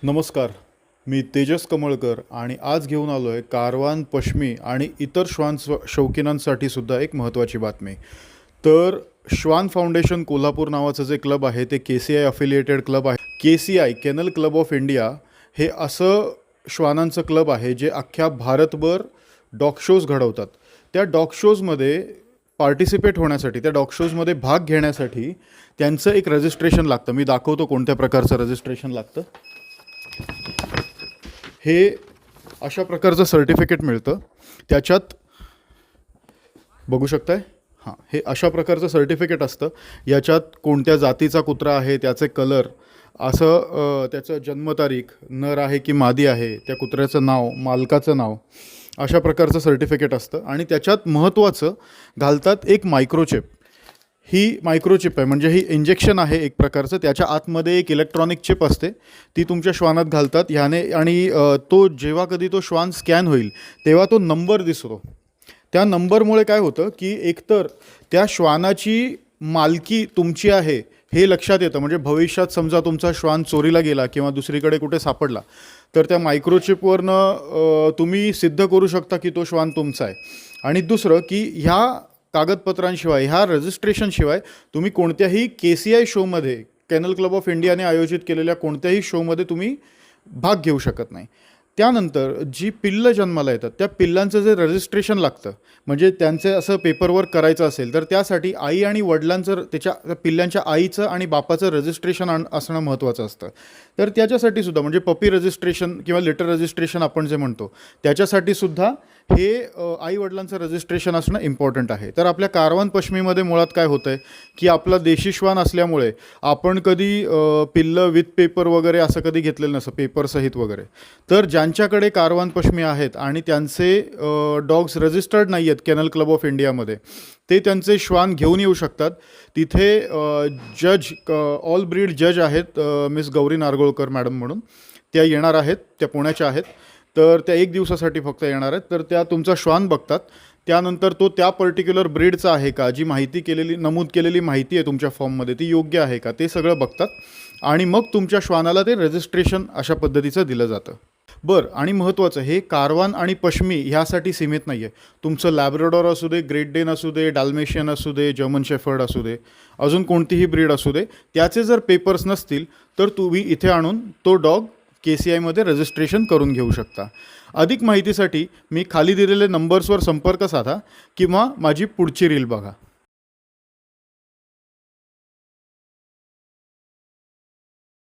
नमस्कार. मी तेजस कमळकर आणि आज घेऊन आलो आहे कारवान, पश्मी आणि इतर श्वान शौकीनांसाठी सुद्धा एक महत्त्वाची बातमी. तर श्वान फाउंडेशन कोल्हापूर नावाचं जे क्लब आहे ते KCI अफिलिएटेड क्लब आहे. KCI kennel club of India हे असं श्वानांचं क्लब आहे जे अख्ख्या भारतभर डॉग शोज घडवतात. त्या डॉग शोजमध्ये पार्टिसिपेट होण्यासाठी, त्या डॉग शोजमध्ये भाग घेण्यासाठी त्यांचं एक रजिस्ट्रेशन लागतं. मी दाखवतो कोणत्या प्रकारचं रजिस्ट्रेशन लागतं. हे अशा प्रकारचं सर्टिफिकेट मिळतं. त्याच्यात बघू शकताय, हां, हे अशा प्रकारचं सर्टिफिकेट असतं. याच्यात कोणत्या जातीचा कुत्रा आहे, त्याचे कलर, असं त्याचं जन्मतारीख, नर आहे की मादी आहे, त्या कुत्र्याचं नाव, मालकाचं नाव, अशा प्रकारचं सर्टिफिकेट असतं. आणि त्याच्यात महत्त्वाचं घालतात एक मायक्रोचिप. ही मायक्रोचिप आहे, म्हणजे ही इंजेक्शन आहे एक प्रकारचं. त्याच्या आतमध्ये एक इलेक्ट्रॉनिक चिप असते, ती तुमच्या श्वानात घालतात ह्याने. आणि तो जेव्हा कधी तो श्वान स्कॅन होईल तेव्हा तो नंबर दिसतो. त्या नंबरमुळे काय होतं की एकतर त्या श्वानाची मालकी तुमची आहे हे लक्षात येतं. म्हणजे भविष्यात समजा तुमचा श्वान चोरीला गेला किंवा दुसरीकडे कुठे सापडला तर त्या मायक्रोचिपवरनं तुम्ही सिद्ध करू शकता की तो श्वान तुमचा आहे. आणि दुसरं की ह्या कागदपत्रांशिवाय, ह्या रजिस्ट्रेशनशिवाय तुम्ही कोणत्याही KCI शोमध्ये, केनल क्लब ऑफ इंडियाने आयोजित केलेल्या कोणत्याही शोमध्ये तुम्ही भाग घेऊ शकत नाही. त्यानंतर जी पिल्लं जन्माला येतात त्या पिल्लांचं जे रजिस्ट्रेशन लागतं, म्हणजे त्यांचे असं पेपरवर्क करायचं असेल तर त्यासाठी आई आणि वडिलांचं, त्याच्या पिल्लांच्या आईचं आणि बापाचं रजिस्ट्रेशन असणं महत्त्वाचं असतं. तर त्याच्यासाठी सुद्धा, म्हणजे पपी रजिस्ट्रेशन किंवा लिटर रजिस्ट्रेशन आपण जे म्हणतो, त्याच्यासाठी सुद्धा हे आई वडिलांचं रजिस्ट्रेशन असणं इम्पॉर्टंट आहे. तर आपल्या कारवान पश्मीमध्ये मुळात काय होतं आहे की आपला देशी श्वान असल्यामुळे आपण कधी पिल्लं विथ पेपर वगैरे असं कधी घेतलेलं नसतं, पेपरसहित वगैरे. तर ज्यांच्याकडे कारवान पश्मी आहेत आणि त्यांचे डॉग्स रजिस्टर्ड नाही आहेत केनल क्लब ऑफ इंडियामध्ये, ते त्यांचे श्वान घेऊन येऊ शकतात. तिथे जज, ऑल ब्रीड जज आहेत, मिस गौरी नारगोळकर मॅडम म्हणून, त्या येणार आहेत. त्या पुण्याच्या आहेत. तर त्या 1 दिवसासाठी फक्त येणार आहेत. तर त्या तुमचा श्वान बघतात. त्यानंतर तो त्या पर्टिक्युलर ब्रीडचा आहे का, जी माहिती केलेली, नमूद केलेली माहिती आहे तुमच्या फॉर्ममध्ये ती योग्य आहे का, ते सगळं बघतात. आणि मग तुमच्या श्वानाला ते रजिस्ट्रेशन अशा पद्धतीचं दिलं जातं. बरं, आणि महत्त्वाचं, हे कारवान आणि पश्मी ह्यासाठी सीमित नाही आहे. तुमचं लॅब्राडॉर असू दे, ग्रेट डेन असू दे, डाल्मेशियन असू दे, जर्मन शेफर्ड असू दे, अजून कोणतीही ब्रीड असू दे, त्याचे जर पेपर्स नसतील तर तुम्ही इथे आणून तो डॉग KCIमध्ये रजिस्ट्रेशन करून घेऊ शकता. अधिक माहितीसाठी मी खाली दिलेल्या नंबर्सवर संपर्क साधा किंवा माझी पुढची रील बघा.